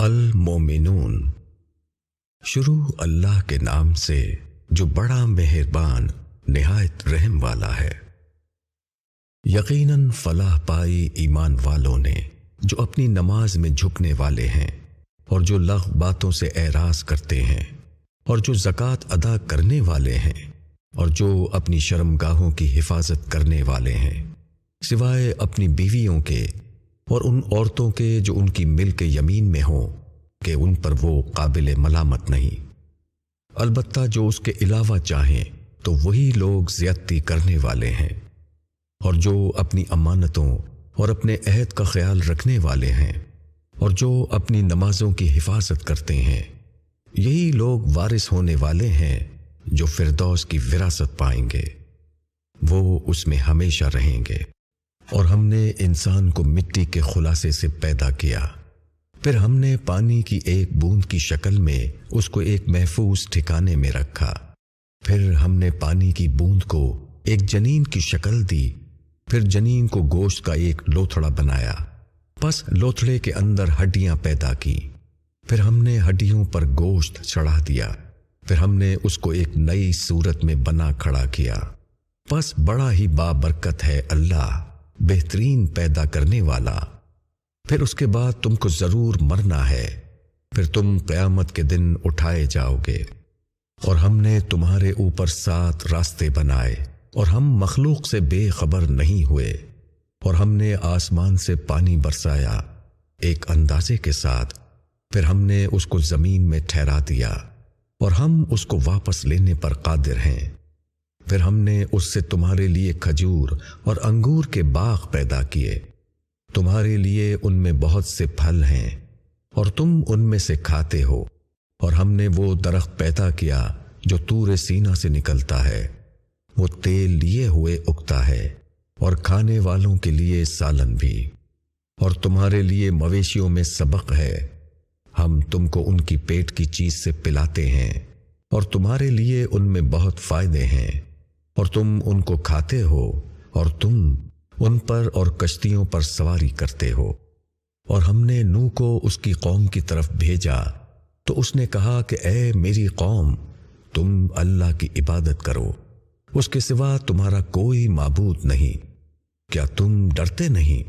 المومنون۔ شروع اللہ کے نام سے جو بڑا مہربان نہایت رحم والا ہے۔ یقیناً فلاح پائی ایمان والوں نے جو اپنی نماز میں جھکنے والے ہیں اور جو لغو باتوں سے اعراض کرتے ہیں اور جو زکوٰۃ ادا کرنے والے ہیں اور جو اپنی شرمگاہوں کی حفاظت کرنے والے ہیں، سوائے اپنی بیویوں کے اور ان عورتوں کے جو ان کی ملک یمین میں ہوں کہ ان پر وہ قابل ملامت نہیں۔ البتہ جو اس کے علاوہ چاہیں تو وہی لوگ زیادتی کرنے والے ہیں، اور جو اپنی امانتوں اور اپنے عہد کا خیال رکھنے والے ہیں اور جو اپنی نمازوں کی حفاظت کرتے ہیں، یہی لوگ وارث ہونے والے ہیں جو فردوس کی وراثت پائیں گے، وہ اس میں ہمیشہ رہیں گے۔ اور ہم نے انسان کو مٹی کے خلاصے سے پیدا کیا، پھر ہم نے پانی کی ایک بوند کی شکل میں اس کو ایک محفوظ ٹھکانے میں رکھا، پھر ہم نے پانی کی بوند کو ایک جنین کی شکل دی، پھر جنین کو گوشت کا ایک لوتھڑا بنایا، پس لوتھڑے کے اندر ہڈیاں پیدا کی، پھر ہم نے ہڈیوں پر گوشت چڑھا دیا، پھر ہم نے اس کو ایک نئی صورت میں بنا کھڑا کیا۔ پس بڑا ہی بابرکت ہے اللہ، بہترین پیدا کرنے والا۔ پھر اس کے بعد تم کو ضرور مرنا ہے، پھر تم قیامت کے دن اٹھائے جاؤ گے۔ اور ہم نے تمہارے اوپر 7 راستے بنائے، اور ہم مخلوق سے بے خبر نہیں ہوئے، اور ہم نے آسمان سے پانی برسایا ایک اندازے کے ساتھ، پھر ہم نے اس کو زمین میں ٹھہرا دیا، اور ہم اس کو واپس لینے پر قادر ہیں۔ پھر ہم نے اس سے تمہارے لیے کھجور اور انگور کے باغ پیدا کیے، تمہارے لیے ان میں بہت سے پھل ہیں اور تم ان میں سے کھاتے ہو۔ اور ہم نے وہ درخت پیدا کیا جو طور سینا سے نکلتا ہے، وہ تیل لیے ہوئے اگتا ہے اور کھانے والوں کے لیے سالن بھی۔ اور تمہارے لیے مویشیوں میں سبق ہے، ہم تم کو ان کی پیٹ کی چیز سے پلاتے ہیں، اور تمہارے لیے ان میں بہت فائدے ہیں، اور تم ان کو کھاتے ہو، اور تم ان پر اور کشتیوں پر سواری کرتے ہو۔ اور ہم نے نوح کو اس کی قوم کی طرف بھیجا تو اس نے کہا کہ اے میری قوم، تم اللہ کی عبادت کرو، اس کے سوا تمہارا کوئی معبود نہیں، کیا تم ڈرتے نہیں؟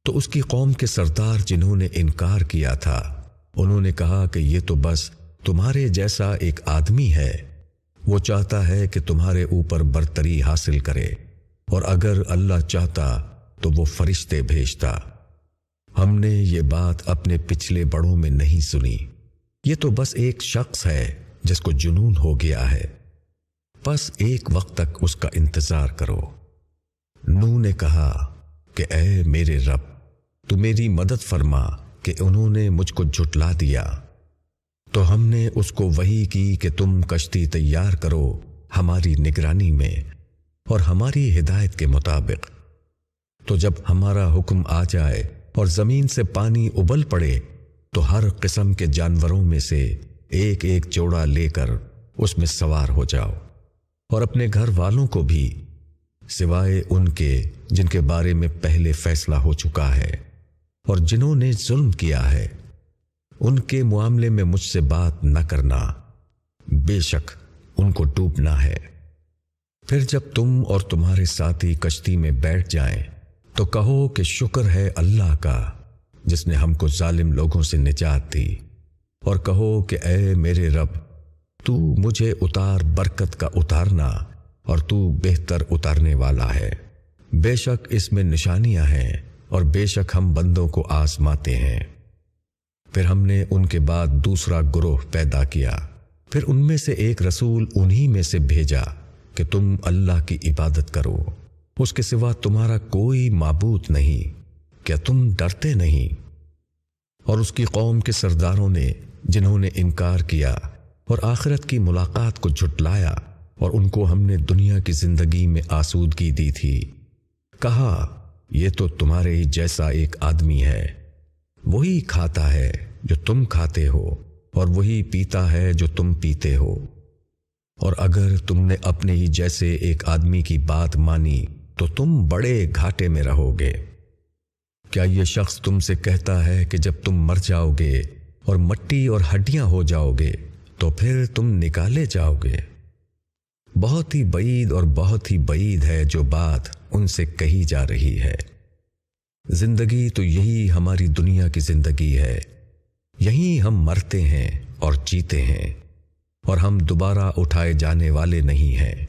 تو اس کی قوم کے سردار جنہوں نے انکار کیا تھا، انہوں نے کہا کہ یہ تو بس تمہارے جیسا ایک آدمی ہے، وہ چاہتا ہے کہ تمہارے اوپر برتری حاصل کرے، اور اگر اللہ چاہتا تو وہ فرشتے بھیجتا۔ ہم نے یہ بات اپنے پچھلے بڑوں میں نہیں سنی، یہ تو بس ایک شخص ہے جس کو جنون ہو گیا ہے، بس ایک وقت تک اس کا انتظار کرو۔ نوح نے کہا کہ اے میرے رب، تو میری مدد فرما کہ انہوں نے مجھ کو جھٹلا دیا۔ تو ہم نے اس کو وحی کی کہ تم کشتی تیار کرو ہماری نگرانی میں اور ہماری ہدایت کے مطابق، تو جب ہمارا حکم آ جائے اور زمین سے پانی ابل پڑے تو ہر قسم کے جانوروں میں سے ایک ایک جوڑا لے کر اس میں سوار ہو جاؤ، اور اپنے گھر والوں کو بھی، سوائے ان کے جن کے بارے میں پہلے فیصلہ ہو چکا ہے اور جنہوں نے ظلم کیا ہے، ان کے معاملے میں مجھ سے بات نہ کرنا، بے شک ان کو ڈوبنا ہے۔ پھر جب تم اور تمہارے ساتھی کشتی میں بیٹھ جائیں تو کہو کہ شکر ہے اللہ کا جس نے ہم کو ظالم لوگوں سے نجات دی، اور کہو کہ اے میرے رب، تو مجھے اتار برکت کا اتارنا، اور تو بہتر اتارنے والا ہے۔ بے شک اس میں نشانیاں ہیں، اور بے شک ہم بندوں کو آزماتے ہیں۔ پھر ہم نے ان کے بعد دوسرا گروہ پیدا کیا، پھر ان میں سے ایک رسول انہی میں سے بھیجا کہ تم اللہ کی عبادت کرو، اس کے سوا تمہارا کوئی معبود نہیں، کیا تم ڈرتے نہیں؟ اور اس کی قوم کے سرداروں نے جنہوں نے انکار کیا اور آخرت کی ملاقات کو جھٹلایا، اور ان کو ہم نے دنیا کی زندگی میں آسودگی دی تھی، کہا یہ تو تمہارے ہی جیسا ایک آدمی ہے، وہی کھاتا ہے جو تم کھاتے ہو، اور وہی پیتا ہے جو تم پیتے ہو، اور اگر تم نے اپنے ہی جیسے ایک آدمی کی بات مانی تو تم بڑے گھاٹے میں رہو گے۔ کیا یہ شخص تم سے کہتا ہے کہ جب تم مر جاؤ گے اور مٹی اور ہڈیاں ہو جاؤ گے تو پھر تم نکالے جاؤ گے۔ بہت ہی بعید اور بہت ہی بعید ہے جو بات ان سے کہی جا رہی ہے۔ زندگی تو یہی ہماری دنیا کی زندگی ہے، یہیں ہم مرتے ہیں اور جیتے ہیں، اور ہم دوبارہ اٹھائے جانے والے نہیں ہیں۔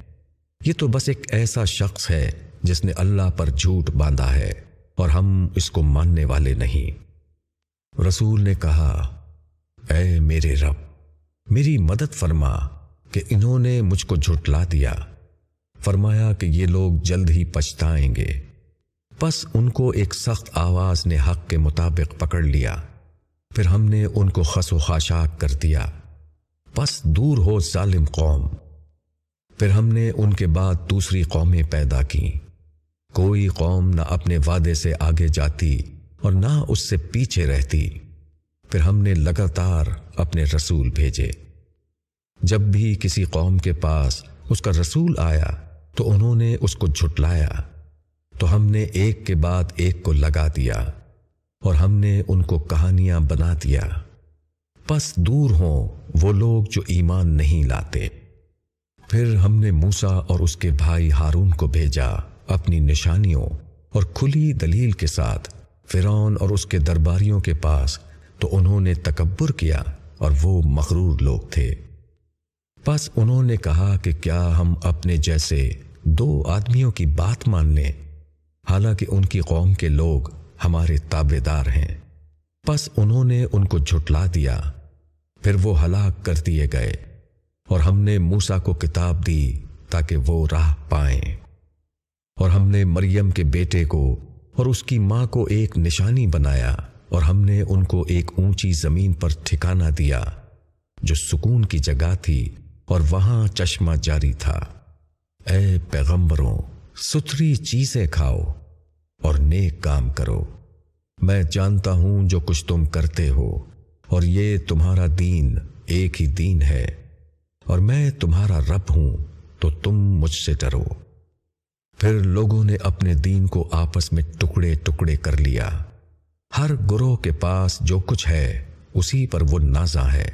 یہ تو بس ایک ایسا شخص ہے جس نے اللہ پر جھوٹ باندھا ہے اور ہم اس کو ماننے والے نہیں۔ رسول نے کہا، اے میرے رب، میری مدد فرما کہ انہوں نے مجھ کو جھٹلا دیا۔ فرمایا کہ یہ لوگ جلد ہی پچھتائیں گے۔ پس ان کو ایک سخت آواز نے حق کے مطابق پکڑ لیا، پھر ہم نے ان کو خس و خاشاک کر دیا۔ پس دور ہو ظالم قوم۔ پھر ہم نے ان کے بعد دوسری قومیں پیدا کیں۔ کوئی قوم نہ اپنے وعدے سے آگے جاتی اور نہ اس سے پیچھے رہتی۔ پھر ہم نے لگاتار اپنے رسول بھیجے۔ جب بھی کسی قوم کے پاس اس کا رسول آیا تو انہوں نے اس کو جھٹلایا، تو ہم نے ایک کے بعد ایک کو لگا دیا اور ہم نے ان کو کہانیاں بنا دیا۔ پس دور ہوں وہ لوگ جو ایمان نہیں لاتے۔ پھر ہم نے موسیٰ اور اس کے بھائی ہارون کو بھیجا اپنی نشانیوں اور کھلی دلیل کے ساتھ فرعون اور اس کے درباریوں کے پاس، تو انہوں نے تکبر کیا اور وہ مغرور لوگ تھے۔ پس انہوں نے کہا کہ کیا ہم اپنے جیسے دو آدمیوں کی بات مان لیں، حالانکہ ان کی قوم کے لوگ ہمارے تابع دار ہیں۔ پس انہوں نے ان کو جھٹلا دیا، پھر وہ ہلاک کر دیے گئے، اور ہم نے موسیٰ کو کتاب دی تاکہ وہ راہ پائیں۔ اور ہم نے مریم کے بیٹے کو اور اس کی ماں کو ایک نشانی بنایا، اور ہم نے ان کو ایک اونچی زمین پر ٹھکانہ دیا جو سکون کی جگہ تھی، اور وہاں چشمہ جاری تھا۔ اے پیغمبروں، ستھری چیزیں کھاؤ اور نیک کام کرو، میں جانتا ہوں جو کچھ تم کرتے ہو، اور یہ تمہارا دین ایک ہی دین ہے، اور میں تمہارا رب ہوں، تو تم مجھ سے ڈرو۔ پھر لوگوں نے اپنے دین کو آپس میں ٹکڑے ٹکڑے کر لیا۔ ہر گروہ کے پاس جو کچھ ہے اسی پر وہ نازاں ہے،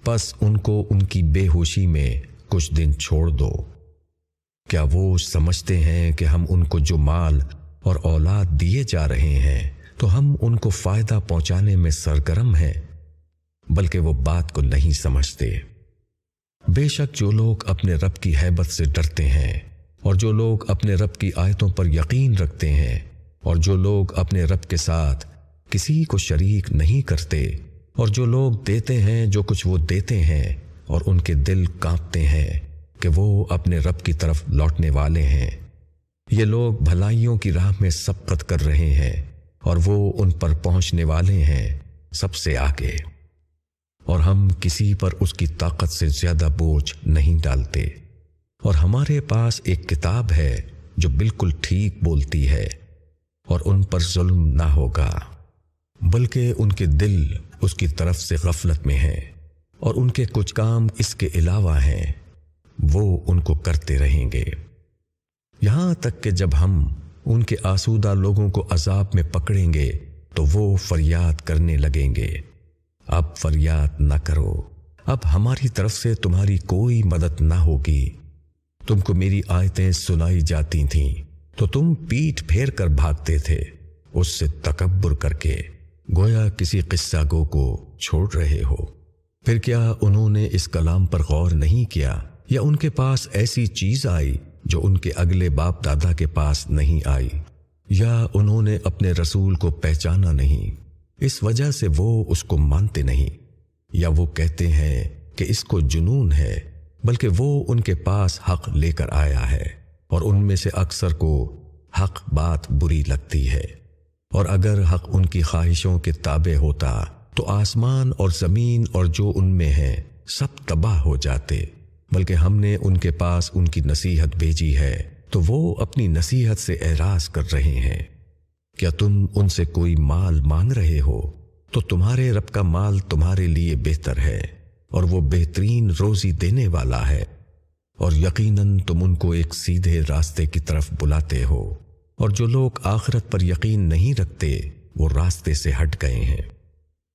پس ان کو ان کی بے ہوشی میں کچھ دن چھوڑ دو۔ کیا وہ سمجھتے ہیں کہ ہم ان کو جو مال اور اولاد دیے جا رہے ہیں تو ہم ان کو فائدہ پہنچانے میں سرگرم ہیں؟ بلکہ وہ بات کو نہیں سمجھتے۔ بے شک جو لوگ اپنے رب کی ہیبت سے ڈرتے ہیں، اور جو لوگ اپنے رب کی آیتوں پر یقین رکھتے ہیں، اور جو لوگ اپنے رب کے ساتھ کسی کو شریک نہیں کرتے، اور جو لوگ دیتے ہیں جو کچھ وہ دیتے ہیں، اور ان کے دل کانپتے ہیں کہ وہ اپنے رب کی طرف لوٹنے والے ہیں، یہ لوگ بھلائیوں کی راہ میں سبقت کر رہے ہیں، اور وہ ان پر پہنچنے والے ہیں سب سے آگے۔ اور ہم کسی پر اس کی طاقت سے زیادہ بوجھ نہیں ڈالتے، اور ہمارے پاس ایک کتاب ہے جو بالکل ٹھیک بولتی ہے، اور ان پر ظلم نہ ہوگا، بلکہ ان کے دل اس کی طرف سے غفلت میں ہیں، اور ان کے کچھ کام اس کے علاوہ ہیں، وہ ان کو کرتے رہیں گے، یہاں تک کہ جب ہم ان کے آسودہ لوگوں کو عذاب میں پکڑیں گے تو وہ فریاد کرنے لگیں گے، اب فریاد نہ کرو، اب ہماری طرف سے تمہاری کوئی مدد نہ ہوگی۔ تم کو میری آیتیں سنائی جاتی تھیں تو تم پیٹھ پھیر کر بھاگتے تھے، اس سے تکبر کر کے گویا کسی قصہ گو کو چھوڑ رہے ہو۔ پھر کیا انہوں نے اس کلام پر غور نہیں کیا، یا ان کے پاس ایسی چیز آئی جو ان کے اگلے باپ دادا کے پاس نہیں آئی، یا انہوں نے اپنے رسول کو پہچانا نہیں، اس وجہ سے وہ اس کو مانتے نہیں، یا وہ کہتے ہیں کہ اس کو جنون ہے، بلکہ وہ ان کے پاس حق لے کر آیا ہے، اور ان میں سے اکثر کو حق بات بری لگتی ہے، اور اگر حق ان کی خواہشوں کے تابع ہوتا تو آسمان اور زمین اور جو ان میں ہے سب تباہ ہو جاتے، بلکہ ہم نے ان کے پاس ان کی نصیحت بھیجی ہے تو وہ اپنی نصیحت سے اعراض کر رہے ہیں۔ کیا تم ان سے کوئی مال مانگ رہے ہو تو تمہارے رب کا مال تمہارے لیے بہتر ہے، اور وہ بہترین روزی دینے والا ہے، اور یقیناً تم ان کو ایک سیدھے راستے کی طرف بلاتے ہو، اور جو لوگ آخرت پر یقین نہیں رکھتے وہ راستے سے ہٹ گئے ہیں۔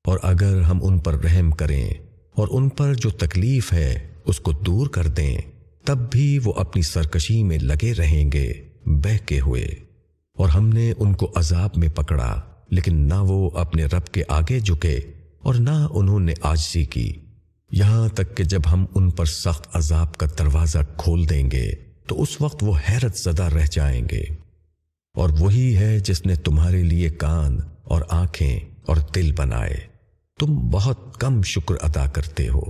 اور اگر ہم ان پر رحم کریں اور ان پر جو تکلیف ہے اس کو دور کر دیں تب بھی وہ اپنی سرکشی میں لگے رہیں گے بہکے ہوئے۔ اور ہم نے ان کو عذاب میں پکڑا لیکن نہ وہ اپنے رب کے آگے جھکے اور نہ انہوں نے عاجزی کی، یہاں تک کہ جب ہم ان پر سخت عذاب کا دروازہ کھول دیں گے تو اس وقت وہ حیرت زدہ رہ جائیں گے۔ اور وہی ہے جس نے تمہارے لیے کان اور آنکھیں اور دل بنائے، تم بہت کم شکر ادا کرتے ہو۔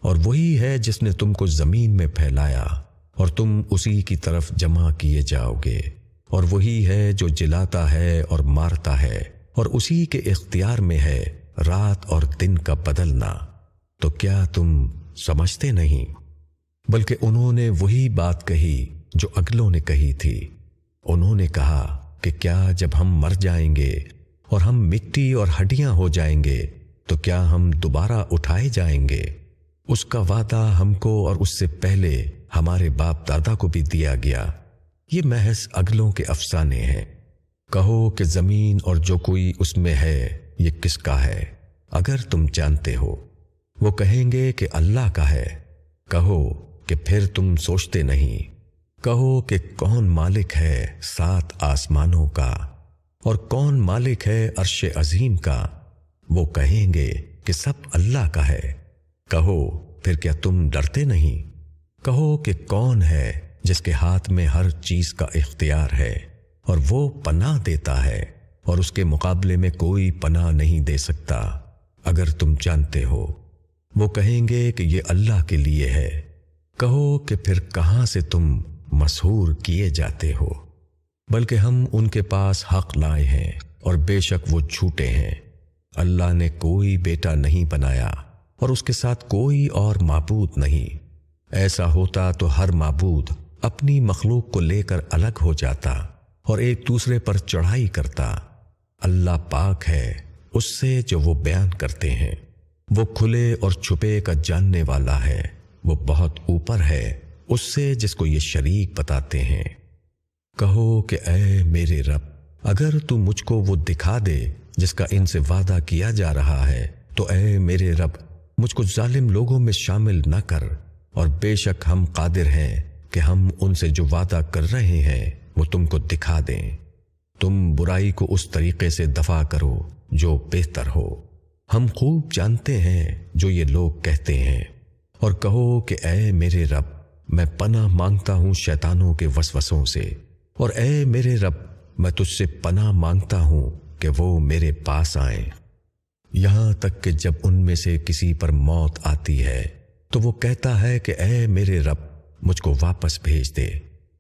اور وہی ہے جس نے تم کو زمین میں پھیلایا اور تم اسی کی طرف جمع کیے جاؤ گے۔ اور وہی ہے جو جلاتا ہے اور مارتا ہے، اور اسی کے اختیار میں ہے رات اور دن کا بدلنا۔ تو کیا تم سمجھتے نہیں؟ بلکہ انہوں نے وہی بات کہی جو اگلوں نے کہی تھی۔ انہوں نے کہا کہ کیا جب ہم مر جائیں گے اور ہم مٹی اور ہڈیاں ہو جائیں گے تو کیا ہم دوبارہ اٹھائے جائیں گے؟ اس کا وعدہ ہم کو اور اس سے پہلے ہمارے باپ دادا کو بھی دیا گیا، یہ محض اگلوں کے افسانے ہیں۔ کہو کہ زمین اور جو کوئی اس میں ہے یہ کس کا ہے اگر تم جانتے ہو؟ وہ کہیں گے کہ اللہ کا ہے۔ کہو کہ پھر تم سوچتے نہیں؟ کہو کہ کون مالک ہے 7 آسمانوں کا اور کون مالک ہے عرش عظیم کا؟ وہ کہیں گے کہ سب اللہ کا ہے۔ کہو پھر کیا تم ڈرتے نہیں؟ کہو کہ کون ہے جس کے ہاتھ میں ہر چیز کا اختیار ہے اور وہ پناہ دیتا ہے اور اس کے مقابلے میں کوئی پناہ نہیں دے سکتا اگر تم جانتے ہو؟ وہ کہیں گے کہ یہ اللہ کے لیے ہے۔ کہو کہ پھر کہاں سے تم مسحور کیے جاتے ہو؟ بلکہ ہم ان کے پاس حق لائے ہیں اور بے شک وہ جھوٹے ہیں۔ اللہ نے کوئی بیٹا نہیں بنایا اور اس کے ساتھ کوئی اور معبود نہیں۔ ایسا ہوتا تو ہر معبود اپنی مخلوق کو لے کر الگ ہو جاتا اور ایک دوسرے پر چڑھائی کرتا۔ اللہ پاک ہے اس سے جو وہ بیان کرتے ہیں، وہ کھلے اور چھپے کا جاننے والا ہے، وہ بہت اوپر ہے اس سے جس کو یہ شریک بتاتے ہیں۔ کہو کہ اے میرے رب، اگر تو مجھ کو وہ دکھا دے جس کا ان سے وعدہ کیا جا رہا ہے تو اے میرے رب مجھ کو ظالم لوگوں میں شامل نہ کر، اور بے شک ہم قادر ہیں کہ ہم ان سے جو وعدہ کر رہے ہیں وہ تم کو دکھا دیں۔ تم برائی کو اس طریقے سے دفع کرو جو بہتر ہو، ہم خوب جانتے ہیں جو یہ لوگ کہتے ہیں۔ اور کہو کہ اے میرے رب، میں پناہ مانگتا ہوں شیطانوں کے وسوسوں سے، اور اے میرے رب میں تجھ سے پناہ مانگتا ہوں کہ وہ میرے پاس آئیں۔ یہاں تک کہ جب ان میں سے کسی پر موت آتی ہے تو وہ کہتا ہے کہ اے میرے رب مجھ کو واپس بھیج دے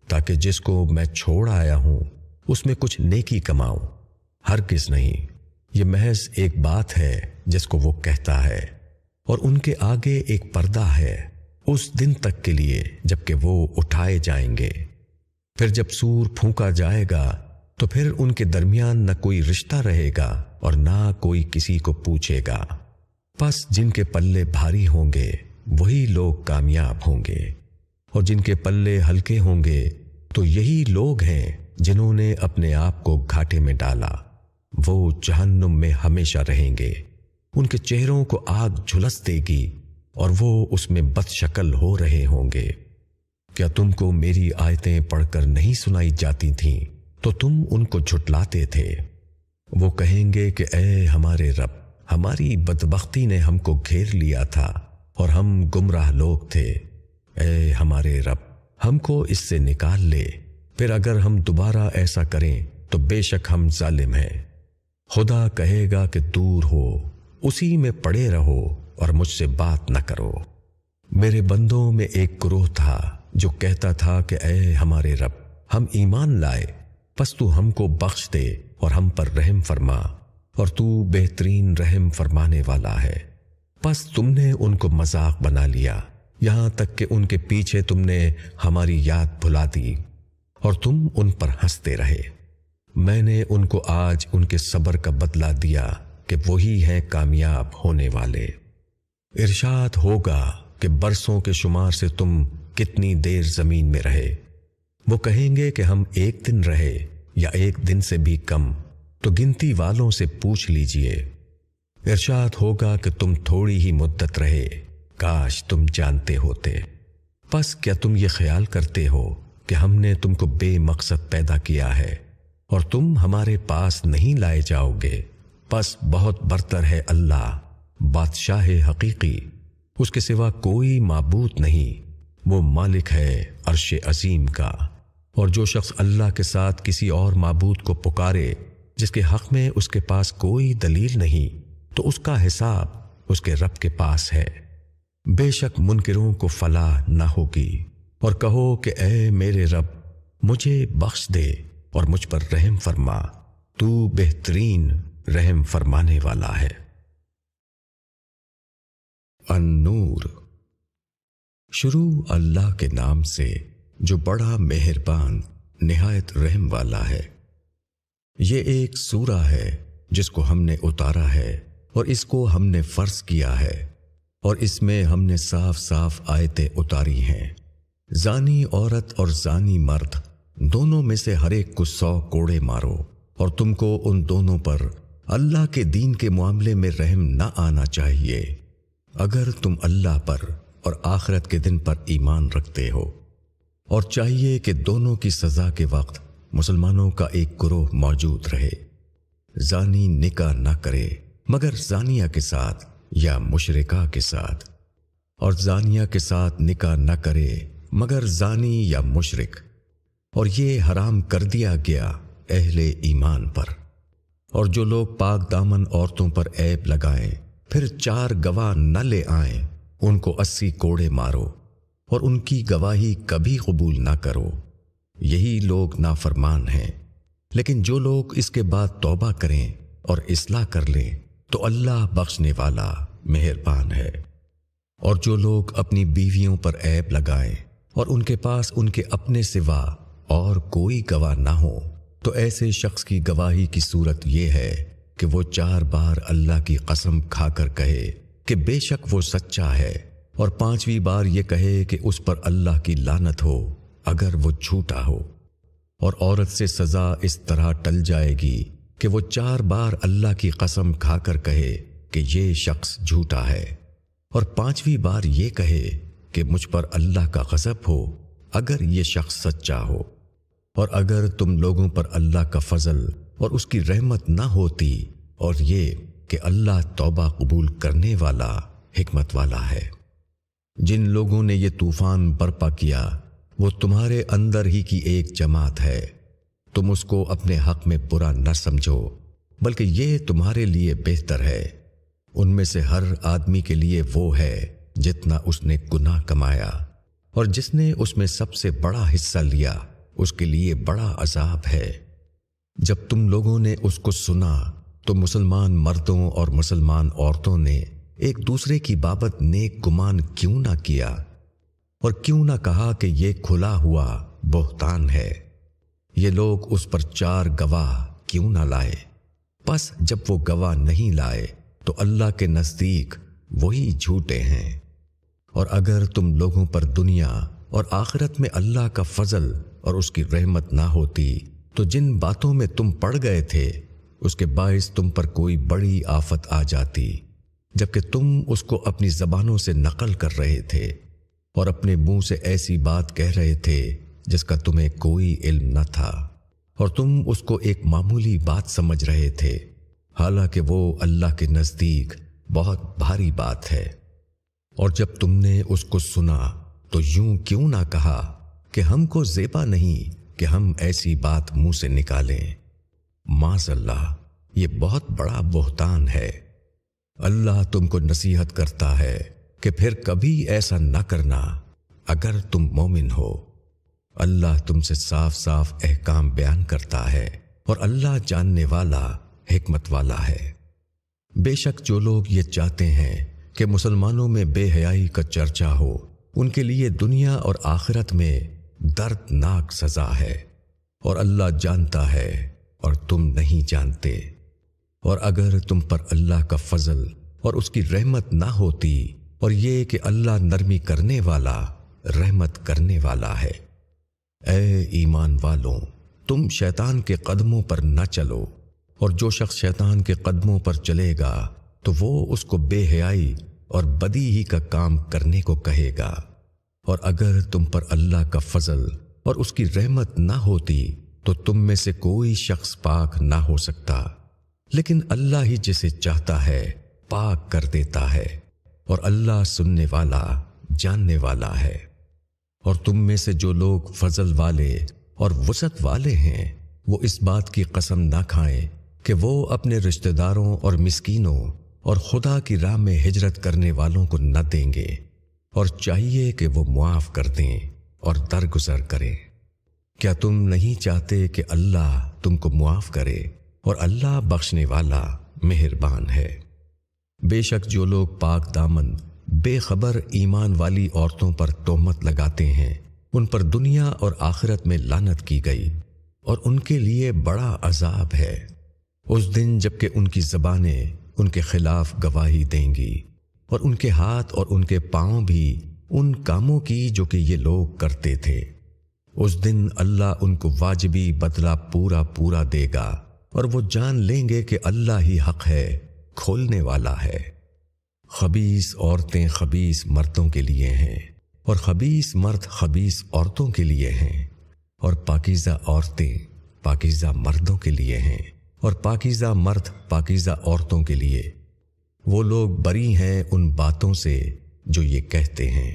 تاکہ جس کو میں چھوڑ آیا ہوں اس میں کچھ نیکی کماؤں۔ ہرگز نہیں، یہ محض ایک بات ہے جس کو وہ کہتا ہے، اور ان کے آگے ایک پردہ ہے اس دن تک کے لیے جب کہ وہ اٹھائے جائیں گے۔ پھر جب سور پھونکا جائے گا تو پھر ان کے درمیان نہ کوئی رشتہ رہے گا اور نہ کوئی کسی کو پوچھے گا۔ پس جن کے پلے بھاری ہوں گے وہی لوگ کامیاب ہوں گے، اور جن کے پلے ہلکے ہوں گے تو یہی لوگ ہیں جنہوں نے اپنے آپ کو گھاٹے میں ڈالا۔ وہ جہنم میں ہمیشہ رہیں گے، ان کے چہروں کو آگ جھلس دے گی اور وہ اس میں بد شکل ہو رہے ہوں گے۔ کیا تم کو میری آیتیں پڑھ کر نہیں سنائی جاتی تھیں تو تم ان کو جھٹلاتے تھے؟ وہ کہیں گے کہ اے ہمارے رب، ہماری بدبختی نے ہم کو گھیر لیا تھا اور ہم گمراہ لوگ تھے۔ اے ہمارے رب، ہم کو اس سے نکال لے، پھر اگر ہم دوبارہ ایسا کریں تو بے شک ہم ظالم ہیں۔ خدا کہے گا کہ دور ہو، اسی میں پڑے رہو اور مجھ سے بات نہ کرو۔ میرے بندوں میں ایک گروہ تھا جو کہتا تھا کہ اے ہمارے رب، ہم ایمان لائے، پس تو ہم کو بخش دے اور ہم پر رحم فرما، اور تو بہترین رحم فرمانے والا ہے۔ پس تم نے ان کو مذاق بنا لیا، یہاں تک کہ ان کے پیچھے تم نے ہماری یاد بھلا دی اور تم ان پر ہنستے رہے۔ میں نے ان کو آج ان کے صبر کا بدلہ دیا کہ وہی ہیں کامیاب ہونے والے۔ ارشاد ہوگا کہ برسوں کے شمار سے تم کتنی دیر زمین میں رہے؟ وہ کہیں گے کہ ہم 1 دن رہے یا 1 دن سے بھی کم، تو گنتی والوں سے پوچھ لیجئے۔ ارشاد ہوگا کہ تم تھوڑی ہی مدت رہے، کاش تم جانتے ہوتے۔ پس کیا تم یہ خیال کرتے ہو کہ ہم نے تم کو بے مقصد پیدا کیا ہے اور تم ہمارے پاس نہیں لائے جاؤ گے؟ پس بہت برتر ہے اللہ، بادشاہ حقیقی، اس کے سوا کوئی معبود نہیں، وہ مالک ہے عرش عظیم کا۔ اور جو شخص اللہ کے ساتھ کسی اور معبود کو پکارے جس کے حق میں اس کے پاس کوئی دلیل نہیں، تو اس کا حساب اس کے رب کے پاس ہے۔ بے شک منکروں کو فلاح نہ ہوگی۔ اور کہو کہ اے میرے رب، مجھے بخش دے اور مجھ پر رحم فرما، تو بہترین رحم فرمانے والا ہے۔ النور۔ شروع اللہ کے نام سے جو بڑا مہربان نہایت رحم والا ہے۔ یہ ایک سورہ ہے جس کو ہم نے اتارا ہے اور اس کو ہم نے فرض کیا ہے، اور اس میں ہم نے صاف صاف آیتیں اتاری ہیں۔ زانی عورت اور زانی مرد دونوں میں سے ہر ایک کو 100 کوڑے مارو، اور تم کو ان دونوں پر اللہ کے دین کے معاملے میں رحم نہ آنا چاہیے اگر تم اللہ پر اور آخرت کے دن پر ایمان رکھتے ہو۔ اور چاہیے کہ دونوں کی سزا کے وقت مسلمانوں کا ایک گروہ موجود رہے۔ زانی نکاح نہ کرے مگر زانیہ کے ساتھ یا مشرکہ کے ساتھ، اور زانیہ کے ساتھ نکاح نہ کرے مگر زانی یا مشرک، اور یہ حرام کر دیا گیا اہل ایمان پر۔ اور جو لوگ پاک دامن عورتوں پر عیب لگائیں پھر 4 گواہ نہ لے آئیں، ان کو 80 کوڑے مارو، اور ان کی گواہی کبھی قبول نہ کرو، یہی لوگ نافرمان ہیں۔ لیکن جو لوگ اس کے بعد توبہ کریں اور اصلاح کر لیں تو اللہ بخشنے والا مہربان ہے۔ اور جو لوگ اپنی بیویوں پر عیب لگائیں اور ان کے پاس ان کے اپنے سوا اور کوئی گواہ نہ ہو، تو ایسے شخص کی گواہی کی صورت یہ ہے کہ وہ 4 بار اللہ کی قسم کھا کر کہے کہ بے شک وہ سچا ہے، اور 5ویں بار یہ کہے کہ اس پر اللہ کی لعنت ہو اگر وہ جھوٹا ہو۔ اور عورت سے سزا اس طرح ٹل جائے گی کہ وہ 4 بار اللہ کی قسم کھا کر کہے کہ یہ شخص جھوٹا ہے، اور 5ویں بار یہ کہے کہ مجھ پر اللہ کا غضب ہو اگر یہ شخص سچا ہو۔ اور اگر تم لوگوں پر اللہ کا فضل اور اس کی رحمت نہ ہوتی، اور یہ کہ اللہ توبہ قبول کرنے والا حکمت والا ہے۔ جن لوگوں نے یہ طوفان برپا کیا وہ تمہارے اندر ہی کی ایک جماعت ہے، تم اس کو اپنے حق میں برا نہ سمجھو، بلکہ یہ تمہارے لیے بہتر ہے۔ ان میں سے ہر آدمی کے لیے وہ ہے جتنا اس نے گناہ کمایا، اور جس نے اس میں سب سے بڑا حصہ لیا اس کے لیے بڑا عذاب ہے۔ جب تم لوگوں نے اس کو سنا تو مسلمان مردوں اور مسلمان عورتوں نے ایک دوسرے کی بابت نیک گمان کیوں نہ کیا، اور کیوں نہ کہا کہ یہ کھلا ہوا بہتان ہے؟ یہ لوگ اس پر 4 گواہ کیوں نہ لائے؟ پس جب وہ گواہ نہیں لائے تو اللہ کے نزدیک وہی جھوٹے ہیں۔ اور اگر تم لوگوں پر دنیا اور آخرت میں اللہ کا فضل اور اس کی رحمت نہ ہوتی تو جن باتوں میں تم پڑ گئے تھے اس کے باعث تم پر کوئی بڑی آفت آ جاتی، جبکہ تم اس کو اپنی زبانوں سے نقل کر رہے تھے اور اپنے منہ سے ایسی بات کہہ رہے تھے جس کا تمہیں کوئی علم نہ تھا، اور تم اس کو ایک معمولی بات سمجھ رہے تھے، حالانکہ وہ اللہ کے نزدیک بہت بھاری بات ہے۔ اور جب تم نے اس کو سنا تو یوں کیوں نہ کہا کہ ہم کو زیبا نہیں کہ ہم ایسی بات منہ سے نکالیں؟ معاذ اللہ، یہ بہت بڑا بہتان ہے۔ اللہ تم کو نصیحت کرتا ہے کہ پھر کبھی ایسا نہ کرنا اگر تم مومن ہو۔ اللہ تم سے صاف صاف احکام بیان کرتا ہے، اور اللہ جاننے والا حکمت والا ہے۔ بے شک جو لوگ یہ چاہتے ہیں کہ مسلمانوں میں بے حیائی کا چرچا ہو، ان کے لیے دنیا اور آخرت میں دردناک سزا ہے، اور اللہ جانتا ہے اور تم نہیں جانتے۔ اور اگر تم پر اللہ کا فضل اور اس کی رحمت نہ ہوتی، اور یہ کہ اللہ نرمی کرنے والا رحمت کرنے والا ہے، اے ایمان والوں، تم شیطان کے قدموں پر نہ چلو، اور جو شخص شیطان کے قدموں پر چلے گا تو وہ اس کو بے حیائی اور بدی ہی کا کام کرنے کو کہے گا۔ اور اگر تم پر اللہ کا فضل اور اس کی رحمت نہ ہوتی تو تم میں سے کوئی شخص پاک نہ ہو سکتا، لیکن اللہ ہی جسے چاہتا ہے پاک کر دیتا ہے، اور اللہ سننے والا جاننے والا ہے۔ اور تم میں سے جو لوگ فضل والے اور وسعت والے ہیں وہ اس بات کی قسم نہ کھائیں کہ وہ اپنے رشتہ داروں اور مسکینوں اور خدا کی راہ میں ہجرت کرنے والوں کو نہ دیں گے، اور چاہیے کہ وہ معاف کر دیں اور درگزر کریں۔ کیا تم نہیں چاہتے کہ اللہ تم کو معاف کرے؟ اور اللہ بخشنے والا مہربان ہے۔ بے شک جو لوگ پاک دامن بے خبر ایمان والی عورتوں پر تہمت لگاتے ہیں ان پر دنیا اور آخرت میں لعنت کی گئی، اور ان کے لیے بڑا عذاب ہے اس دن جب کہ ان کی زبانیں ان کے خلاف گواہی دیں گی، اور ان کے ہاتھ اور ان کے پاؤں بھی ان کاموں کی جو کہ یہ لوگ کرتے تھے۔ اس دن اللہ ان کو واجبی بدلہ پورا پورا دے گا، اور وہ جان لیں گے کہ اللہ ہی حق ہے، کھولنے والا ہے۔ خبیث عورتیں خبیث مردوں کے لیے ہیں، اور خبیث مرد خبیث عورتوں کے لیے ہیں، اور پاکیزہ عورتیں پاکیزہ مردوں کے لیے ہیں، اور پاکیزہ مرد پاکیزہ عورتوں کے لیے۔ وہ لوگ بری ہیں ان باتوں سے جو یہ کہتے ہیں،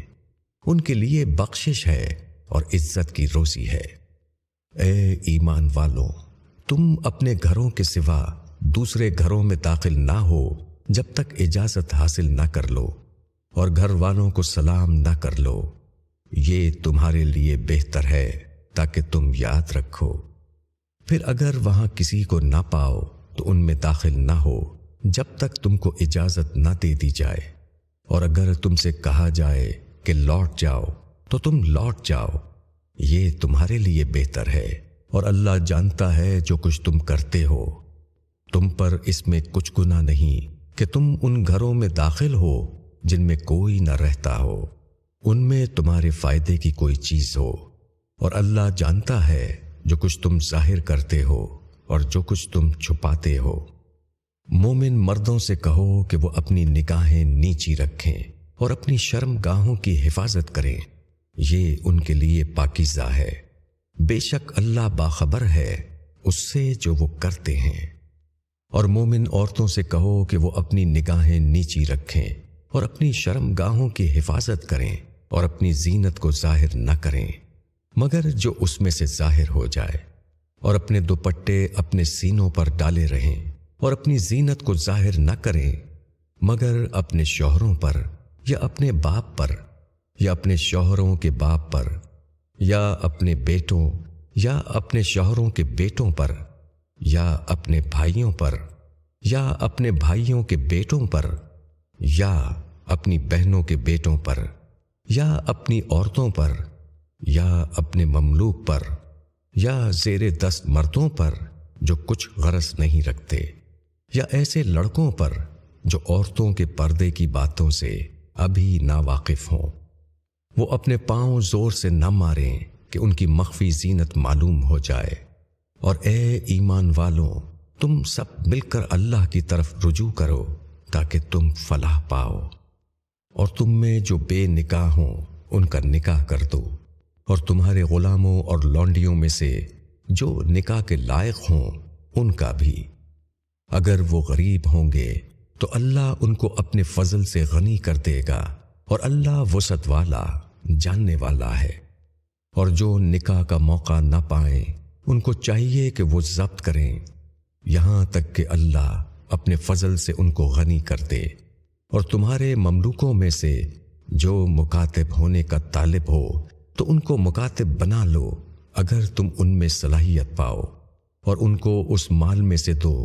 ان کے لیے بخشش ہے اور عزت کی روزی ہے۔ اے ایمان والوں، تم اپنے گھروں کے سوا دوسرے گھروں میں داخل نہ ہو جب تک اجازت حاصل نہ کر لو، اور گھر والوں کو سلام نہ کر لو، یہ تمہارے لیے بہتر ہے تاکہ تم یاد رکھو۔ پھر اگر وہاں کسی کو نہ پاؤ تو ان میں داخل نہ ہو جب تک تم کو اجازت نہ دے دی جائے، اور اگر تم سے کہا جائے کہ لوٹ جاؤ تو تم لوٹ جاؤ، یہ تمہارے لیے بہتر ہے، اور اللہ جانتا ہے جو کچھ تم کرتے ہو۔ تم پر اس میں کچھ گناہ نہیں کہ تم ان گھروں میں داخل ہو جن میں کوئی نہ رہتا ہو، ان میں تمہارے فائدے کی کوئی چیز ہو، اور اللہ جانتا ہے جو کچھ تم ظاہر کرتے ہو اور جو کچھ تم چھپاتے ہو۔ مومن مردوں سے کہو کہ وہ اپنی نگاہیں نیچی رکھیں اور اپنی شرم گاہوں کی حفاظت کریں، یہ ان کے لیے پاکیزہ ہے۔ بے شک اللہ باخبر ہے اس سے جو وہ کرتے ہیں۔ اور مومن عورتوں سے کہو کہ وہ اپنی نگاہیں نیچی رکھیں اور اپنی شرم گاہوں کی حفاظت کریں، اور اپنی زینت کو ظاہر نہ کریں مگر جو اس میں سے ظاہر ہو جائے، اور اپنے دوپٹے اپنے سینوں پر ڈالے رہیں، اور اپنی زینت کو ظاہر نہ کریں مگر اپنے شوہروں پر یا اپنے باپ پر یا اپنے شوہروں کے باپ پر یا اپنے بیٹوں یا اپنے شوہروں کے بیٹوں پر یا اپنے بھائیوں پر یا اپنے بھائیوں کے بیٹوں پر یا اپنی بہنوں کے بیٹوں پر یا اپنی عورتوں پر یا اپنے مملوک پر یا زیر دست مردوں پر جو کچھ غرض نہیں رکھتے، یا ایسے لڑکوں پر جو عورتوں کے پردے کی باتوں سے ابھی ناواقف ہوں۔ وہ اپنے پاؤں زور سے نہ ماریں کہ ان کی مخفی زینت معلوم ہو جائے۔ اور اے ایمان والوں، تم سب مل کر اللہ کی طرف رجوع کرو تاکہ تم فلاح پاؤ۔ اور تم میں جو بے نکاح ہوں ان کا نکاح کر دو، اور تمہارے غلاموں اور لونڈیوں میں سے جو نکاح کے لائق ہوں ان کا بھی۔ اگر وہ غریب ہوں گے تو اللہ ان کو اپنے فضل سے غنی کر دے گا، اور اللہ وسعت والا جاننے والا ہے۔ اور جو نکاح کا موقع نہ پائیں ان کو چاہیے کہ وہ ضبط کریں یہاں تک کہ اللہ اپنے فضل سے ان کو غنی کر دے۔ اور تمہارے مملوکوں میں سے جو مکاتب ہونے کا طالب ہو تو ان کو مکاتب بنا لو اگر تم ان میں صلاحیت پاؤ، اور ان کو اس مال میں سے دو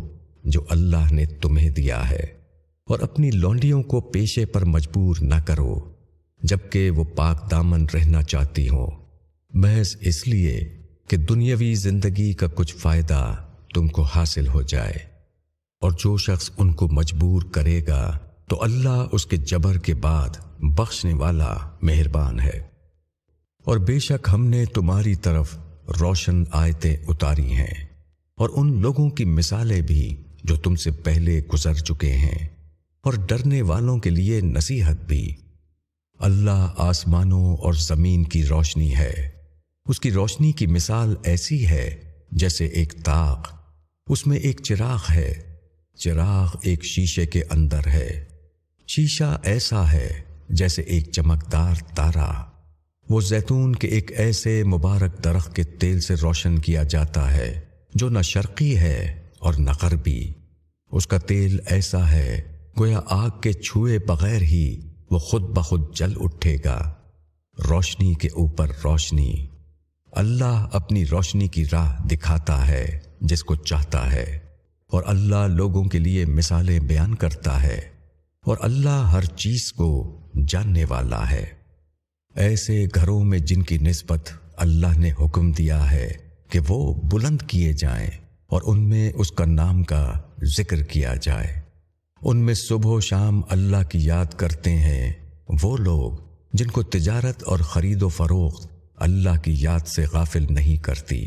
جو اللہ نے تمہیں دیا ہے۔ اور اپنی لونڈیوں کو پیشے پر مجبور نہ کرو جبکہ وہ پاک دامن رہنا چاہتی ہوں، محض اس لیے کہ دنیاوی زندگی کا کچھ فائدہ تم کو حاصل ہو جائے۔ اور جو شخص ان کو مجبور کرے گا تو اللہ اس کے جبر کے بعد بخشنے والا مہربان ہے۔ اور بے شک ہم نے تمہاری طرف روشن آیتیں اتاری ہیں، اور ان لوگوں کی مثالیں بھی جو تم سے پہلے گزر چکے ہیں، اور ڈرنے والوں کے لیے نصیحت بھی۔ اللہ آسمانوں اور زمین کی روشنی ہے، اس کی روشنی کی مثال ایسی ہے جیسے ایک طاق، اس میں ایک چراغ ہے، چراغ ایک شیشے کے اندر ہے، شیشہ ایسا ہے جیسے ایک چمکدار تارا۔ وہ زیتون کے ایک ایسے مبارک درخت کے تیل سے روشن کیا جاتا ہے جو نہ شرقی ہے اور نہ غربی، اس کا تیل ایسا ہے گویا آگ کے چھوئے بغیر ہی وہ خود بخود جل اٹھے گا، روشنی کے اوپر روشنی۔ اللہ اپنی روشنی کی راہ دکھاتا ہے جس کو چاہتا ہے، اور اللہ لوگوں کے لیے مثالیں بیان کرتا ہے، اور اللہ ہر چیز کو جاننے والا ہے۔ ایسے گھروں میں جن کی نسبت اللہ نے حکم دیا ہے کہ وہ بلند کیے جائیں اور ان میں اس کا نام کا ذکر کیا جائے، ان میں صبح و شام اللہ کی یاد کرتے ہیں وہ لوگ جن کو تجارت اور خرید و فروخت اللہ کی یاد سے غافل نہیں کرتی،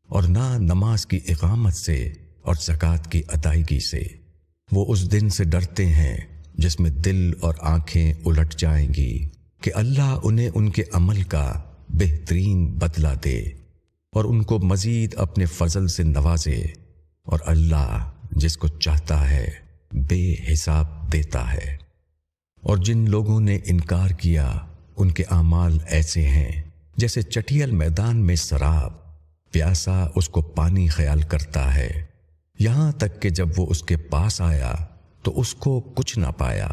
اور نہ نماز کی اقامت سے اور زکوٰۃ کی ادائیگی سے۔ وہ اس دن سے ڈرتے ہیں جس میں دل اور آنکھیں الٹ جائیں گی کہ اللہ انہیں ان کے عمل کا بہترین بدلہ دے اور ان کو مزید اپنے فضل سے نوازے، اور اللہ جس کو چاہتا ہے بے حساب دیتا ہے۔ اور جن لوگوں نے انکار کیا ان کے اعمال ایسے ہیں جیسے چٹیل میدان میں سراب، پیاسا اس کو پانی خیال کرتا ہے، یہاں تک کہ جب وہ اس کے پاس آیا تو اس کو کچھ نہ پایا،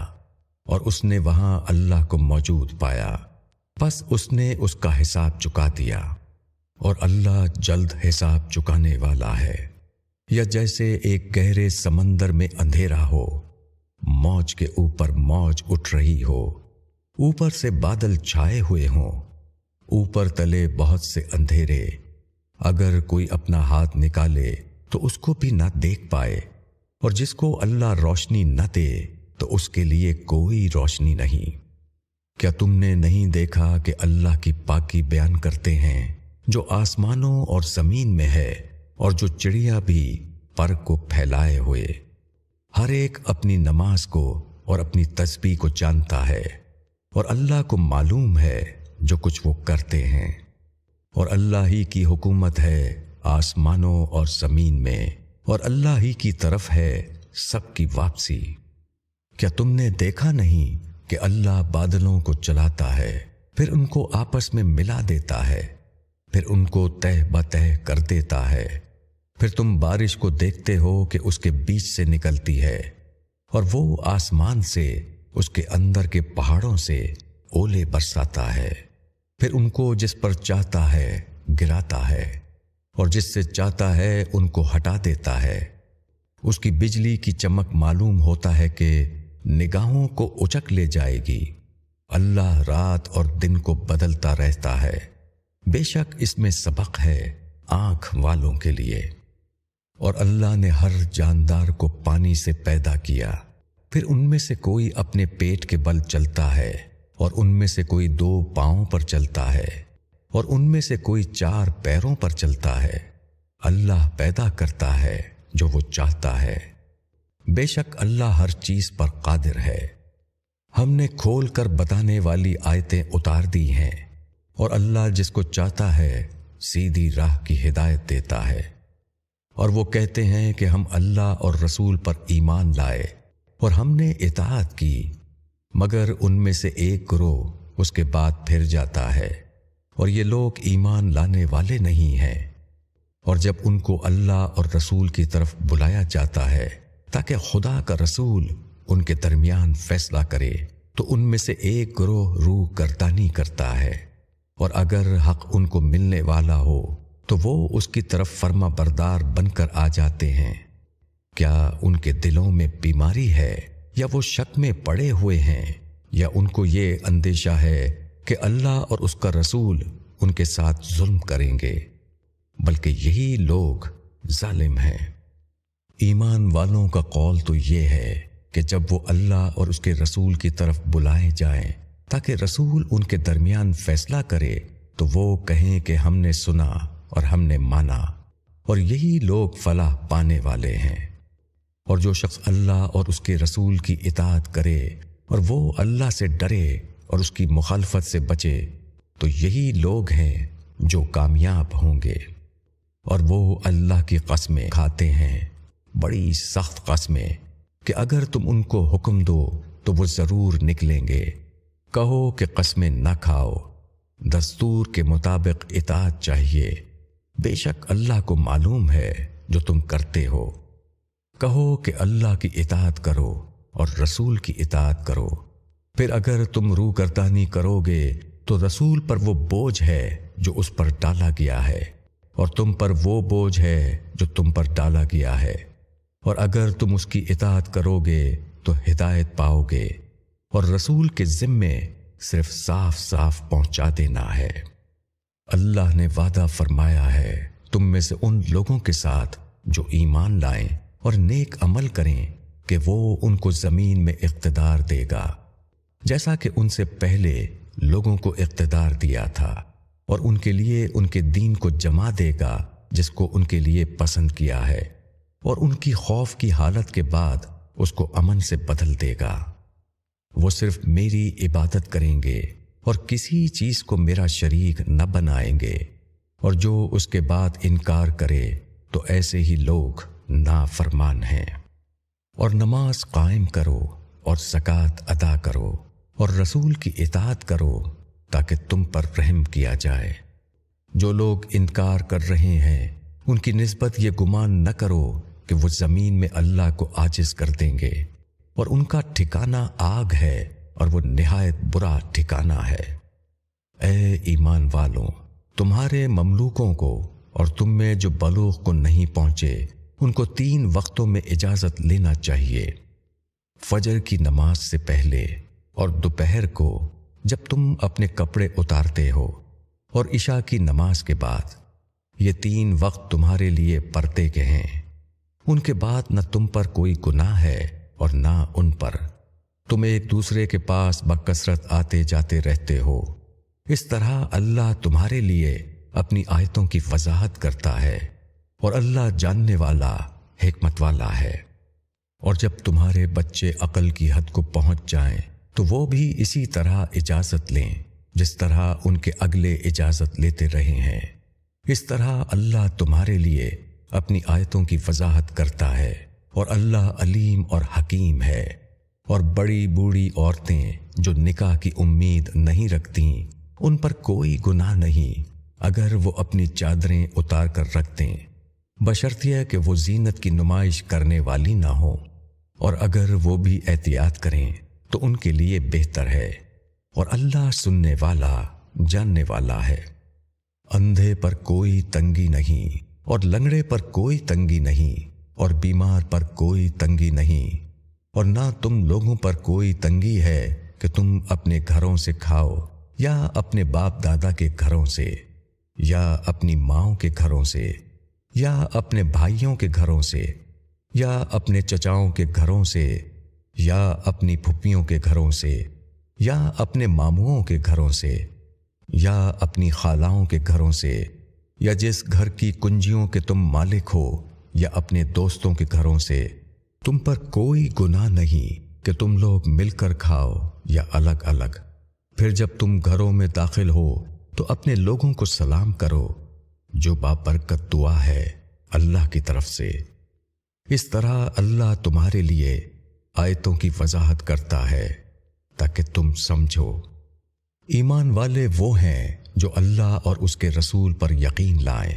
اور اس نے وہاں اللہ کو موجود پایا، بس اس نے اس کا حساب چکا دیا، اور اللہ جلد حساب چکانے والا ہے۔ یا جیسے ایک گہرے سمندر میں اندھیرا ہو، موج کے اوپر موج اٹھ رہی ہو، اوپر سے بادل چھائے ہوئے ہوں، اوپر تلے بہت سے اندھیرے، اگر کوئی اپنا ہاتھ نکالے تو اس کو بھی نہ دیکھ پائے، اور جس کو اللہ روشنی نہ دے تو اس کے لیے کوئی روشنی نہیں۔ کیا تم نے نہیں دیکھا کہ اللہ کی پاکی بیان کرتے ہیں جو آسمانوں اور زمین میں ہے، اور جو چڑیا بھی پر کو پھیلائے ہوئے، ہر ایک اپنی نماز کو اور اپنی تسبیح کو جانتا ہے، اور اللہ کو معلوم ہے جو کچھ وہ کرتے ہیں، اور اللہ ہی کی حکومت ہے آسمانوں اور زمین میں، اور اللہ ہی کی طرف ہے سب کی واپسی۔ کیا تم نے دیکھا نہیں کہ اللہ بادلوں کو چلاتا ہے، پھر ان کو آپس میں ملا دیتا ہے، پھر ان کو تہ بتہ کر دیتا ہے، پھر تم بارش کو دیکھتے ہو کہ اس کے بیچ سے نکلتی ہے، اور وہ آسمان سے اس کے اندر کے پہاڑوں سے اولے برساتا ہے، پھر ان کو جس پر چاہتا ہے گراتا ہے، اور جس سے چاہتا ہے ان کو ہٹا دیتا ہے۔ اس کی بجلی کی چمک معلوم ہوتا ہے کہ نگاہوں کو اچک لے جائے گی۔ اللہ رات اور دن کو بدلتا رہتا ہے، بے شک اس میں سبق ہے آنکھ والوں کے لیے۔ اور اللہ نے ہر جاندار کو پانی سے پیدا کیا، پھر ان میں سے کوئی اپنے پیٹ کے بل چلتا ہے، اور ان میں سے کوئی 2 پاؤں پر چلتا ہے، اور ان میں سے کوئی 4 پیروں پر چلتا ہے۔ اللہ پیدا کرتا ہے جو وہ چاہتا ہے، بے شک اللہ ہر چیز پر قادر ہے۔ ہم نے کھول کر بتانے والی آیتیں اتار دی ہیں، اور اللہ جس کو چاہتا ہے سیدھی راہ کی ہدایت دیتا ہے۔ اور وہ کہتے ہیں کہ ہم اللہ اور رسول پر ایمان لائے اور ہم نے اطاعت کی، مگر ان میں سے ایک گروہ اس کے بعد پھر جاتا ہے، اور یہ لوگ ایمان لانے والے نہیں ہیں۔ اور جب ان کو اللہ اور رسول کی طرف بلایا جاتا ہے تاکہ خدا کا رسول ان کے درمیان فیصلہ کرے، تو ان میں سے ایک گروہ روح گردانی کرتا ہے، اور اگر حق ان کو ملنے والا ہو تو وہ اس کی طرف فرما بردار بن کر آ جاتے ہیں۔ کیا ان کے دلوں میں بیماری ہے، یا وہ شک میں پڑے ہوئے ہیں، یا ان کو یہ اندیشہ ہے کہ اللہ اور اس کا رسول ان کے ساتھ ظلم کریں گے؟ بلکہ یہی لوگ ظالم ہیں۔ ایمان والوں کا قول تو یہ ہے کہ جب وہ اللہ اور اس کے رسول کی طرف بلائے جائیں تاکہ رسول ان کے درمیان فیصلہ کرے، تو وہ کہیں کہ ہم نے سنا اور ہم نے مانا، اور یہی لوگ فلاح پانے والے ہیں۔ اور جو شخص اللہ اور اس کے رسول کی اطاعت کرے اور وہ اللہ سے ڈرے اور اس کی مخالفت سے بچے تو یہی لوگ ہیں جو کامیاب ہوں گے۔ اور وہ اللہ کی قسمیں کھاتے ہیں، بڑی سخت قسمیں، کہ اگر تم ان کو حکم دو تو وہ ضرور نکلیں گے۔ کہو کہ قسمیں نہ کھاؤ، دستور کے مطابق اطاعت چاہیے، بے شک اللہ کو معلوم ہے جو تم کرتے ہو۔ کہو کہ اللہ کی اطاعت کرو اور رسول کی اطاعت کرو، پھر اگر تم روگردانی کرو گے تو رسول پر وہ بوجھ ہے جو اس پر ڈالا گیا ہے، اور تم پر وہ بوجھ ہے جو تم پر ڈالا گیا ہے، اور اگر تم اس کی اطاعت کرو گے تو ہدایت پاؤ گے، اور رسول کے ذمے صرف صاف صاف پہنچا دینا ہے۔ اللہ نے وعدہ فرمایا ہے تم میں سے ان لوگوں کے ساتھ جو ایمان لائیں اور نیک عمل کریں کہ وہ ان کو زمین میں اقتدار دے گا، جیسا کہ ان سے پہلے لوگوں کو اقتدار دیا تھا، اور ان کے لیے ان کے دین کو جما دے گا جس کو ان کے لیے پسند کیا ہے، اور ان کی خوف کی حالت کے بعد اس کو امن سے بدل دے گا۔ وہ صرف میری عبادت کریں گے اور کسی چیز کو میرا شریک نہ بنائیں گے، اور جو اس کے بعد انکار کرے تو ایسے ہی لوگ نافرمان ہیں۔ اور نماز قائم کرو اور زکوٰۃ ادا کرو اور رسول کی اطاعت کرو تاکہ تم پر رحم کیا جائے۔ جو لوگ انکار کر رہے ہیں ان کی نسبت یہ گمان نہ کرو کہ وہ زمین میں اللہ کو عاجز کر دیں گے، اور ان کا ٹھکانہ آگ ہے اور وہ نہایت برا ٹھکانہ ہے۔ اے ایمان والوں، تمہارے مملوکوں کو اور تم میں جو بلوغ کو نہیں پہنچے ان کو 3 وقتوں میں اجازت لینا چاہیے، فجر کی نماز سے پہلے اور دوپہر کو جب تم اپنے کپڑے اتارتے ہو، اور عشاء کی نماز کے بعد۔ یہ 3 وقت تمہارے لیے پردے کے ہیں، ان کے بعد نہ تم پر کوئی گناہ ہے اور نہ ان پر۔ تم ایک دوسرے کے پاس بکثرت آتے جاتے رہتے ہو، اس طرح اللہ تمہارے لیے اپنی آیتوں کی وضاحت کرتا ہے، اور اللہ جاننے والا حکمت والا ہے۔ اور جب تمہارے بچے عقل کی حد کو پہنچ جائیں تو وہ بھی اسی طرح اجازت لیں جس طرح ان کے اگلے اجازت لیتے رہے ہیں۔ اس طرح اللہ تمہارے لیے اپنی آیتوں کی وضاحت کرتا ہے، اور اللہ علیم اور حکیم ہے۔ اور بڑی بوڑھی عورتیں جو نکاح کی امید نہیں رکھتیں ان پر کوئی گناہ نہیں اگر وہ اپنی چادریں اتار کر رکھ دیں، بشرطیہ کہ وہ زینت کی نمائش کرنے والی نہ ہوں، اور اگر وہ بھی احتیاط کریں تو ان کے لیے بہتر ہے، اور اللہ سننے والا جاننے والا ہے۔ اندھے پر کوئی تنگی نہیں، اور لنگڑے پر کوئی تنگی نہیں، اور بیمار پر کوئی تنگی نہیں، اور نہ تم لوگوں پر کوئی تنگی ہے کہ تم اپنے گھروں سے کھاؤ، یا اپنے باپ دادا کے گھروں سے، یا اپنی ماؤں کے گھروں سے، یا اپنے بھائیوں کے گھروں سے، یا اپنے چچاؤں کے گھروں سے، یا اپنی پھپھیوں کے گھروں سے، یا اپنے ماموؤں کے گھروں سے، یا اپنی خالاؤں کے گھروں سے، یا جس گھر کی کنجیوں کے تم مالک ہو، یا اپنے دوستوں کے گھروں سے۔ تم پر کوئی گناہ نہیں کہ تم لوگ مل کر کھاؤ یا الگ الگ۔ پھر جب تم گھروں میں داخل ہو تو اپنے لوگوں کو سلام کرو، جو بابرکت دعا ہے اللہ کی طرف سے۔ اس طرح اللہ تمہارے لیے آیتوں کی وضاحت کرتا ہے تاکہ تم سمجھو۔ ایمان والے وہ ہیں جو اللہ اور اس کے رسول پر یقین لائیں،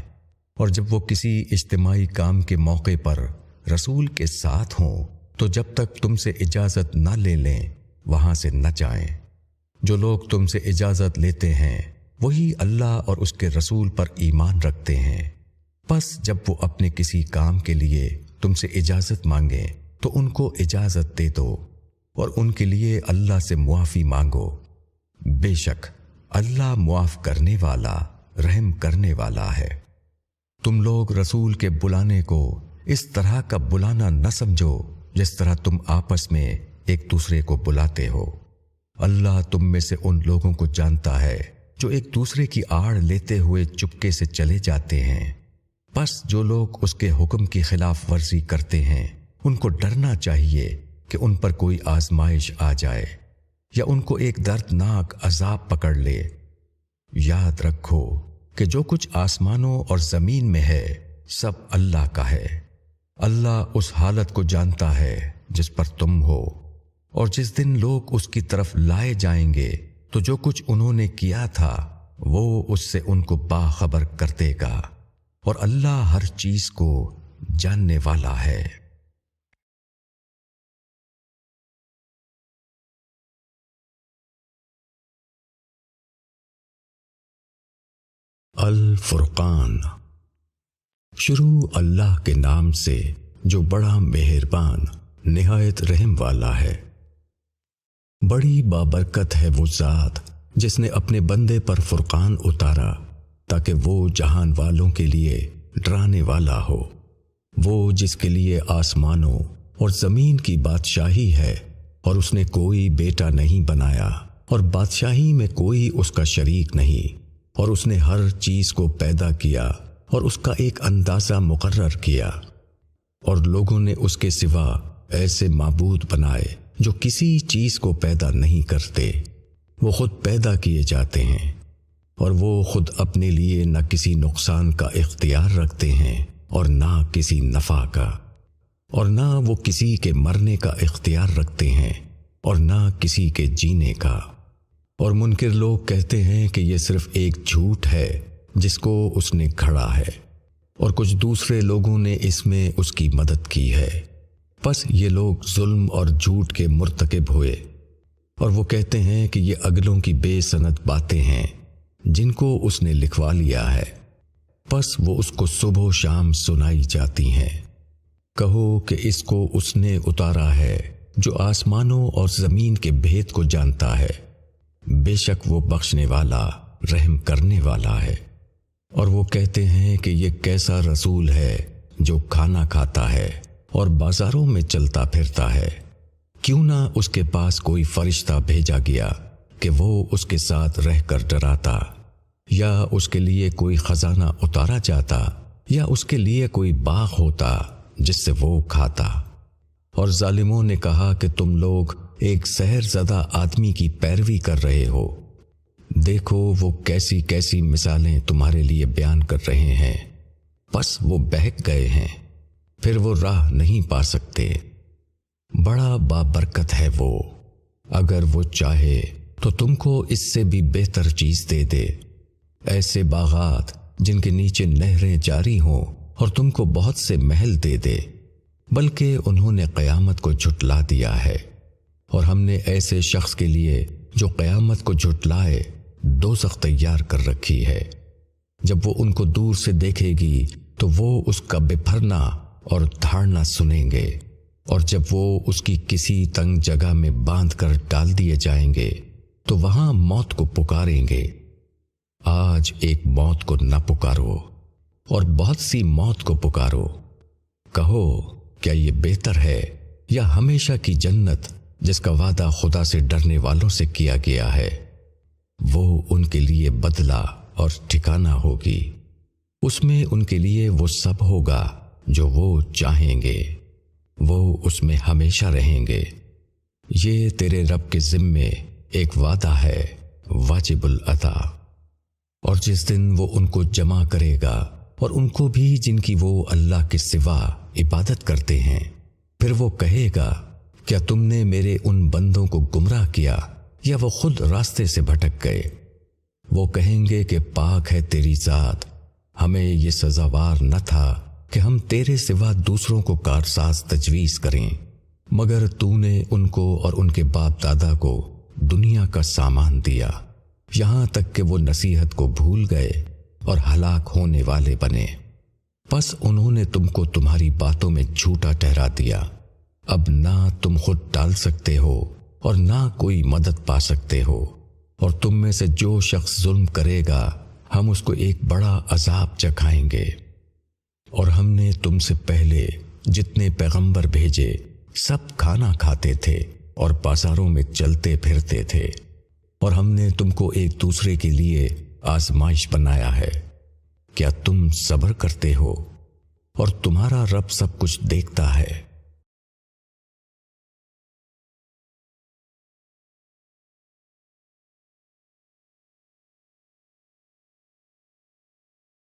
اور جب وہ کسی اجتماعی کام کے موقع پر رسول کے ساتھ ہوں تو جب تک تم سے اجازت نہ لے لیں وہاں سے نہ جائیں۔ جو لوگ تم سے اجازت لیتے ہیں وہی اللہ اور اس کے رسول پر ایمان رکھتے ہیں، پس جب وہ اپنے کسی کام کے لیے تم سے اجازت مانگیں تو ان کو اجازت دے دو، اور ان کے لیے اللہ سے معافی مانگو، بے شک اللہ معاف کرنے والا رحم کرنے والا ہے۔ تم لوگ رسول کے بلانے کو اس طرح کا بلانا نہ سمجھو جس طرح تم آپس میں ایک دوسرے کو بلاتے ہو۔ اللہ تم میں سے ان لوگوں کو جانتا ہے جو ایک دوسرے کی آڑ لیتے ہوئے چپکے سے چلے جاتے ہیں، پس جو لوگ اس کے حکم کی خلاف ورزی کرتے ہیں ان کو ڈرنا چاہیے کہ ان پر کوئی آزمائش آ جائے یا ان کو ایک دردناک عذاب پکڑ لے۔ یاد رکھو کہ جو کچھ آسمانوں اور زمین میں ہے سب اللہ کا ہے۔ اللہ اس حالت کو جانتا ہے جس پر تم ہو، اور جس دن لوگ اس کی طرف لائے جائیں گے تو جو کچھ انہوں نے کیا تھا وہ اس سے ان کو باخبر کر دے گا، اور اللہ ہر چیز کو جاننے والا ہے۔ الفرقان۔ شروع اللہ کے نام سے جو بڑا مہربان نہایت رحم والا ہے۔ بڑی بابرکت ہے وہ ذات جس نے اپنے بندے پر فرقان اتارا تاکہ وہ جہان والوں کے لیے ڈرانے والا ہو۔ وہ جس کے لیے آسمانوں اور زمین کی بادشاہی ہے، اور اس نے کوئی بیٹا نہیں بنایا، اور بادشاہی میں کوئی اس کا شریک نہیں، اور اس نے ہر چیز کو پیدا کیا اور اس کا ایک اندازہ مقرر کیا، اور لوگوں نے اس کے سوا ایسے معبود بنائے جو کسی چیز کو پیدا نہیں کرتے، وہ خود پیدا کیے جاتے ہیں، اور وہ خود اپنے لیے نہ کسی نقصان کا اختیار رکھتے ہیں اور نہ کسی نفع کا، اور نہ وہ کسی کے مرنے کا اختیار رکھتے ہیں اور نہ کسی کے جینے کا۔ اور منکر لوگ کہتے ہیں کہ یہ صرف ایک جھوٹ ہے جس کو اس نے گھڑا ہے، اور کچھ دوسرے لوگوں نے اس میں اس کی مدد کی ہے۔ پس یہ لوگ ظلم اور جھوٹ کے مرتکب ہوئے، اور وہ کہتے ہیں کہ یہ اگلوں کی بے سند باتیں ہیں جن کو اس نے لکھوا لیا ہے، پس وہ اس کو صبح و شام سنائی جاتی ہیں۔ کہو کہ اس کو اس نے اتارا ہے جو آسمانوں اور زمین کے بھید کو جانتا ہے، بے شک وہ بخشنے والا رحم کرنے والا ہے۔ اور وہ کہتے ہیں کہ یہ کیسا رسول ہے جو کھانا کھاتا ہے اور بازاروں میں چلتا پھرتا ہے، کیوں نہ اس کے پاس کوئی فرشتہ بھیجا گیا کہ وہ اس کے ساتھ رہ کر ڈراتا، یا اس کے لیے کوئی خزانہ اتارا جاتا، یا اس کے لیے کوئی باغ ہوتا جس سے وہ کھاتا۔ اور ظالموں نے کہا کہ تم لوگ ایک سحر زدہ آدمی کی پیروی کر رہے ہو، دیکھو وہ کیسی کیسی مثالیں تمہارے لیے بیان کر رہے ہیں، بس وہ بہک گئے ہیں، پھر وہ راہ نہیں پا سکتے۔ بڑا بابرکت ہے وہ، اگر وہ چاہے تو تم کو اس سے بھی بہتر چیز دے دے، ایسے باغات جن کے نیچے نہریں جاری ہوں، اور تم کو بہت سے محل دے دے، بلکہ انہوں نے قیامت کو جھٹلا دیا ہے، اور ہم نے ایسے شخص کے لیے جو قیامت کو جھٹلائے دوزخ تیار کر رکھی ہے۔ جب وہ ان کو دور سے دیکھے گی تو وہ اس کا بپھرنا اور دھاڑنا سنیں گے، اور جب وہ اس کی کسی تنگ جگہ میں باندھ کر ڈال دیے جائیں گے تو وہاں موت کو پکاریں گے۔ آج ایک موت کو نہ پکارو اور بہت سی موت کو پکارو۔ کہو کیا یہ بہتر ہے یا ہمیشہ کی جنت جس کا وعدہ خدا سے ڈرنے والوں سے کیا گیا ہے؟ وہ ان کے لیے بدلہ اور ٹھکانہ ہوگی، اس میں ان کے لیے وہ سب ہوگا جو وہ چاہیں گے، وہ اس میں ہمیشہ رہیں گے۔ یہ تیرے رب کے ذمے ایک وعدہ ہے واجب الادا۔ اور جس دن وہ ان کو جمع کرے گا، اور ان کو بھی جن کی وہ اللہ کے سوا عبادت کرتے ہیں، پھر وہ کہے گا کیا تم نے میرے ان بندوں کو گمراہ کیا یا وہ خود راستے سے بھٹک گئے؟ وہ کہیں گے کہ پاک ہے تیری ذات، ہمیں یہ سزاوار نہ تھا کہ ہم تیرے سوا دوسروں کو کارساز تجویز کریں، مگر تو نے ان کو اور ان کے باپ دادا کو دنیا کا سامان دیا، یہاں تک کہ وہ نصیحت کو بھول گئے اور ہلاک ہونے والے بنے۔ پس انہوں نے تم کو تمہاری باتوں میں جھوٹا ٹھہرا دیا، اب نہ تم خود ڈال سکتے ہو اور نہ کوئی مدد پا سکتے ہو، اور تم میں سے جو شخص ظلم کرے گا ہم اس کو ایک بڑا عذاب چکھائیں گے۔ اور ہم نے تم سے پہلے جتنے پیغمبر بھیجے سب کھانا کھاتے تھے اور بازاروں میں چلتے پھرتے تھے، اور ہم نے تم کو ایک دوسرے کے لیے آزمائش بنایا ہے، کیا تم صبر کرتے ہو؟ اور تمہارا رب سب کچھ دیکھتا ہے۔